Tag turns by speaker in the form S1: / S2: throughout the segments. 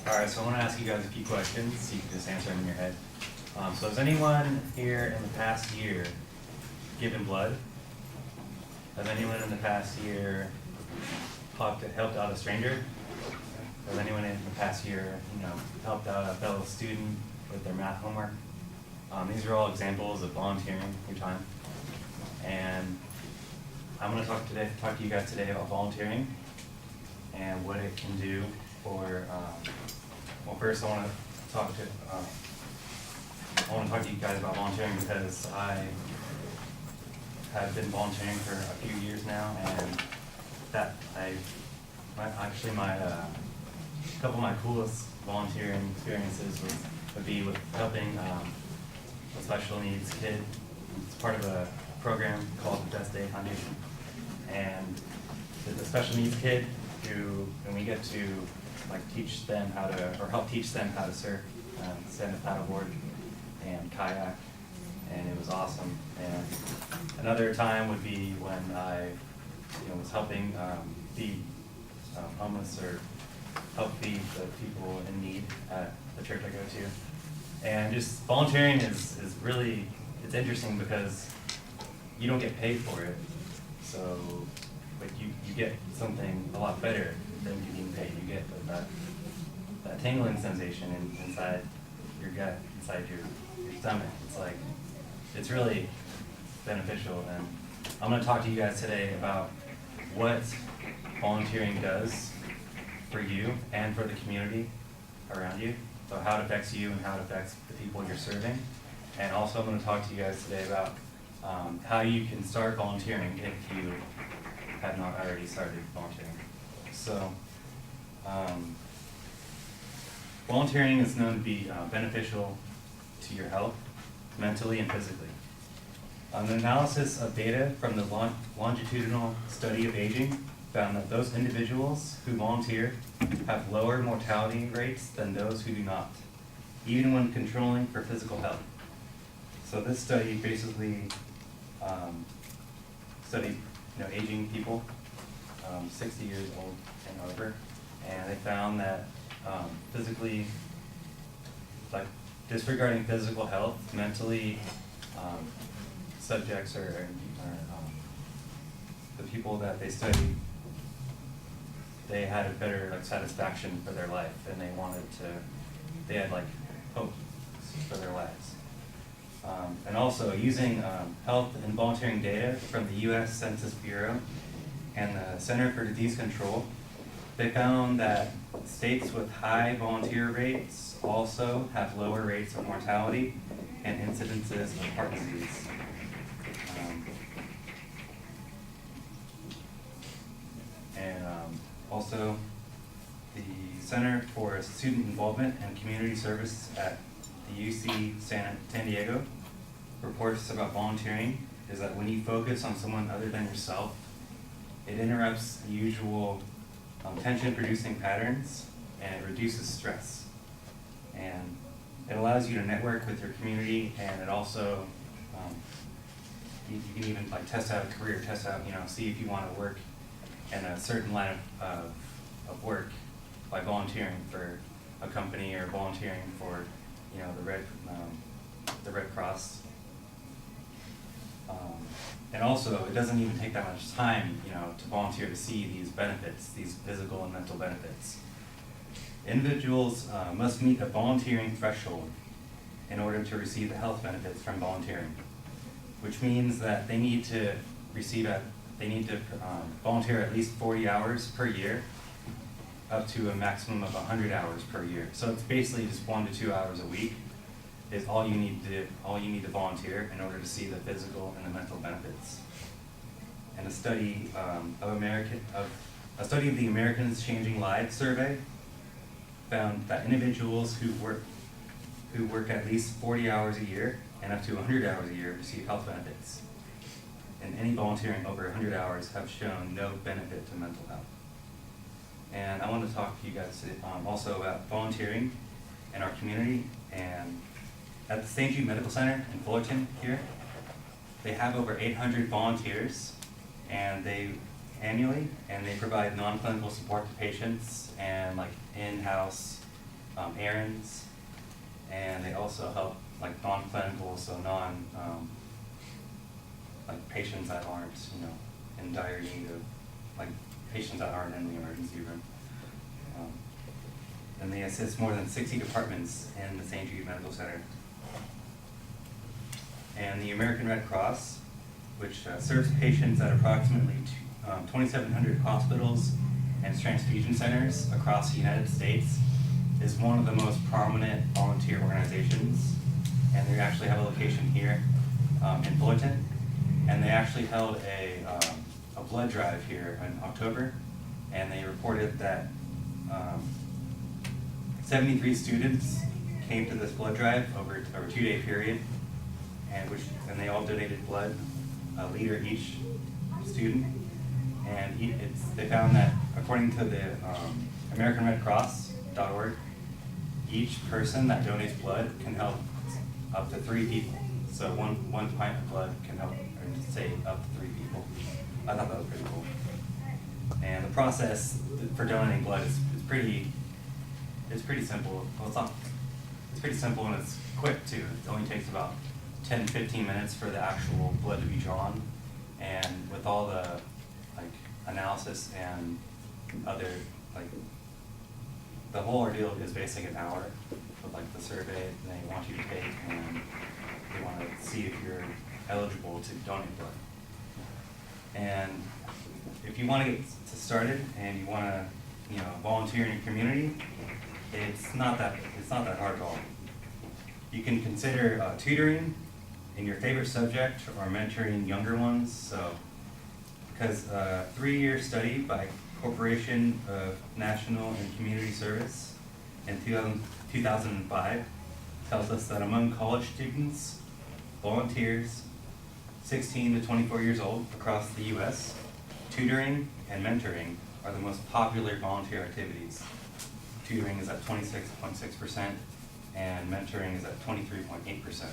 S1: All right, so I want to ask you guys a few questions, so you can just answer them in your head. So has anyone here in the past year given blood? Has anyone in the past year helped out a stranger? Has anyone in the past year, helped out a fellow student with their math homework? These are all examples of volunteering your time. And I'm going to talk to you guys today about volunteering and what it can do for. Well, first I want to talk to you guys about volunteering because I have been volunteering for a few years now, and my couple of my coolest volunteering experiences would be with helping a special needs kid. It's part of a program called the Best Day Foundation, and the special needs kid and we get to teach them how to, or help teach them how to surf, stand up paddleboard, and kayak, and it was awesome. And another time would be when I, was helping feed homeless or help feed the people in need at the church I go to. And just volunteering is really, it's interesting because you don't get paid for it, so you get something a lot better than you being paid. You get that tingling sensation inside your gut, inside your stomach. It's really beneficial. And I'm going to talk to you guys today about what volunteering does for you and for the community around you. So how it affects you and how it affects the people you're serving. And also I'm going to talk to you guys today about how you can start volunteering if you have not already started volunteering. So, volunteering is known to be beneficial to your health, mentally and physically. An analysis of data from the longitudinal study of aging found that those individuals who volunteer have lower mortality rates than those who do not, even when controlling for physical health. So this study basically studied aging people, 60 years old and over, and they found that physically, disregarding physical health, mentally, subjects or the people that they studied, they had a better satisfaction for their life, and they had hope for their lives. And also using health and volunteering data from the U.S. Census Bureau and the Center for Disease Control, they found that states with high volunteer rates also have lower rates of mortality and incidences of heart disease. Also, the Center for Student Involvement and Community Service at the UC San Diego reports about volunteering is that when you focus on someone other than yourself, it interrupts the usual tension-producing patterns and it reduces stress. And it allows you to network with your community, and it also, you can even test out a career, see if you want to work in a certain line of work by volunteering for a company or volunteering for the Red Cross. And also, it doesn't even take that much time, to volunteer to see these benefits, these physical and mental benefits. Individuals must meet a volunteering threshold in order to receive the health benefits from volunteering, which means that they need to volunteer at least 40 hours per year, up to a maximum of 100 hours per year. So it's basically just 1 to 2 hours a week is all you need to volunteer in order to see the physical and the mental benefits. And a study of the Americans Changing Lives survey found that individuals who work at least 40 hours a year and up to 100 hours a year receive health benefits. And any volunteering over 100 hours have shown no benefit to mental health. And I want to talk to you guys also about volunteering in our community. And at the St. Jude Medical Center in Fullerton here, they have over 800 volunteers, and they provide non-clinical support to patients and in-house errands, and they also help like non-clinical, so like patients that aren't, in dire need of, like patients that aren't in the emergency room. And they assist more than 60 departments in the St. Jude Medical Center. And the American Red Cross, which serves patients at approximately 2,700 hospitals and transfusion centers across the United States, is one of the most prominent volunteer organizations. And they actually have a location here in Fullerton. And they actually held a blood drive here in October, and they reported that 73 students came to this blood drive over a 2-day period, and they all donated blood, a liter each student. And they found that according to the AmericanRedCross.org, each person that donates blood can help up to 3 people. So one pint of blood can help save up to 3 people. I thought that was pretty cool. And the process for donating blood is pretty simple. Well, it's pretty simple, and it's quick too. It only takes about 10-15 minutes for the actual blood to be drawn, and with all the analysis and other the whole ordeal is basically an hour with the survey they want you to take, and they want to see if you're eligible to donate blood. And if you want to get started and you want to volunteer in your community, it's not that hard at all. You can consider tutoring in your favorite subject or mentoring younger ones. So, because a 3-year study by Corporation of National and Community Service in 2005 tells us that among college students, volunteers 16 to 24 years old across the U.S., tutoring and mentoring are the most popular volunteer activities. Tutoring is at 26.6%, and mentoring is at 23.8%.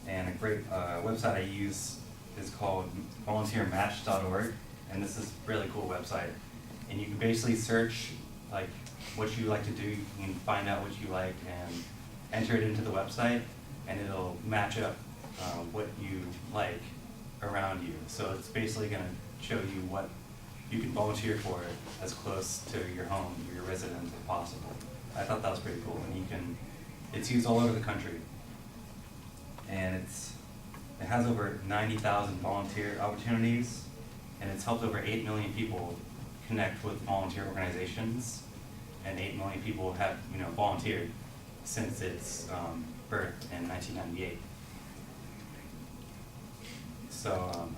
S1: And a great website I use is called volunteermatch.org, and this is a really cool website. And you can basically search what you like to do. You can find out what you like and enter it into the website, and it'll match up what you like around you. So it's basically going to show you what you can volunteer for as close to your home, your residence as possible. I thought that was pretty cool, and it's used all over the country. And it has over 90,000 volunteer opportunities, and it's helped over 8 million people connect with volunteer organizations, and 8 million people have volunteered since its birth in 1998. So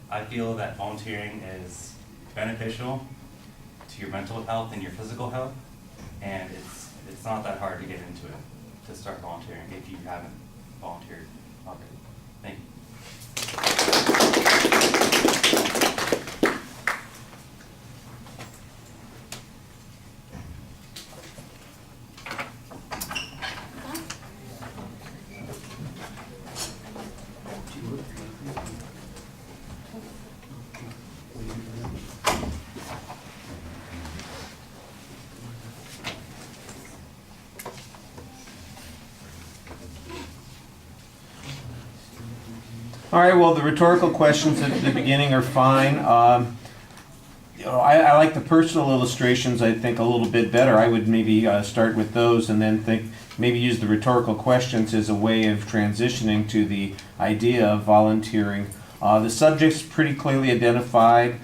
S1: I feel that volunteering is beneficial to your mental health and your physical health, and it's not that hard to get into it, to start volunteering if you haven't volunteered already. Thank you.
S2: All right, well, the rhetorical questions at the beginning are fine. I like the personal illustrations, I think, a little bit better. I would maybe start with those and then maybe use the rhetorical questions as a way of transitioning to the idea of volunteering. The subject's pretty clearly identified.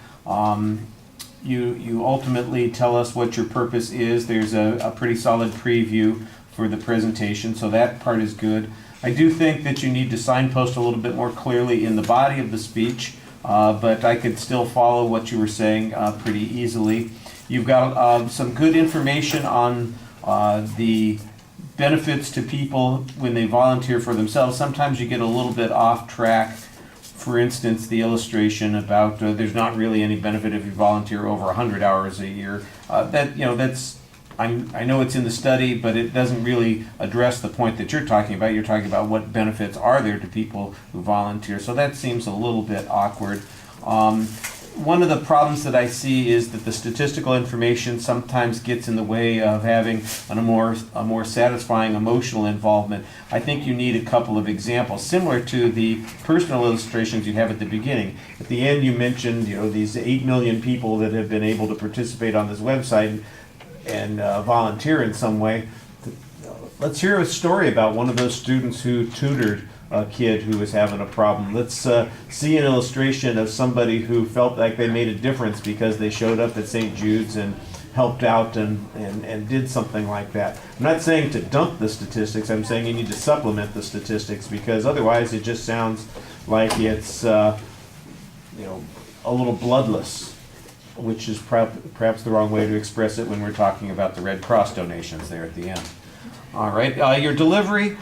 S2: You ultimately tell us what your purpose is. There's a pretty solid preview for the presentation, so that part is good. I do think that you need to signpost a little bit more clearly in the body of the speech, but I could still follow what you were saying pretty easily. You've got some good information on the benefits to people when they volunteer for themselves. Sometimes you get a little bit off track. For instance, the illustration about there's not really any benefit if you volunteer over 100 hours a year. I know it's in the study, but it doesn't really address the point that you're talking about. You're talking about what benefits are there to people who volunteer. So that seems a little bit awkward. one of the problems that I see is that the statistical information sometimes gets in the way of having a more satisfying emotional involvement. I think you need a couple of examples, similar to the personal illustrations you have at the beginning. At the end, you mentioned, these 8 million people that have been able to participate on this website and volunteer in some way. Let's hear a story about one of those students who tutored a kid who was having a problem. Let's see an illustration of somebody who felt like they made a difference because they showed up at St. Jude's and helped out and did something like that. I'm not saying to dump the statistics, I'm saying you need to supplement the statistics, because otherwise it just sounds like it's a little bloodless, which is perhaps the wrong way to express it when we're talking about the Red Cross donations there at the end. All right, your delivery,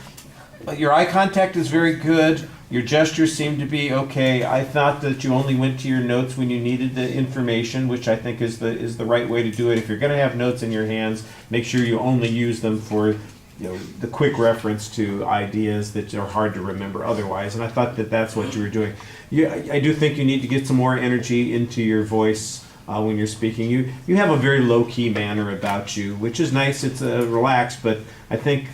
S2: your eye contact is very good. Your gestures seem to be okay. I thought that you only went to your notes when you needed the information, which I think is the right way to do it. If you're going to have notes in your hands, make sure you only use them for the quick reference to ideas that are hard to remember otherwise. And I thought that that's what you were doing. I do think you need to get some more energy into your voice when you're speaking. You have a very low-key manner about you, which is nice. It's relaxed, but I think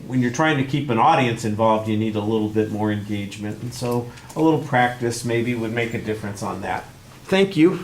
S2: when you're trying to keep an audience involved, you need a little bit more engagement. And so a little practice maybe would make a difference on that. Thank you.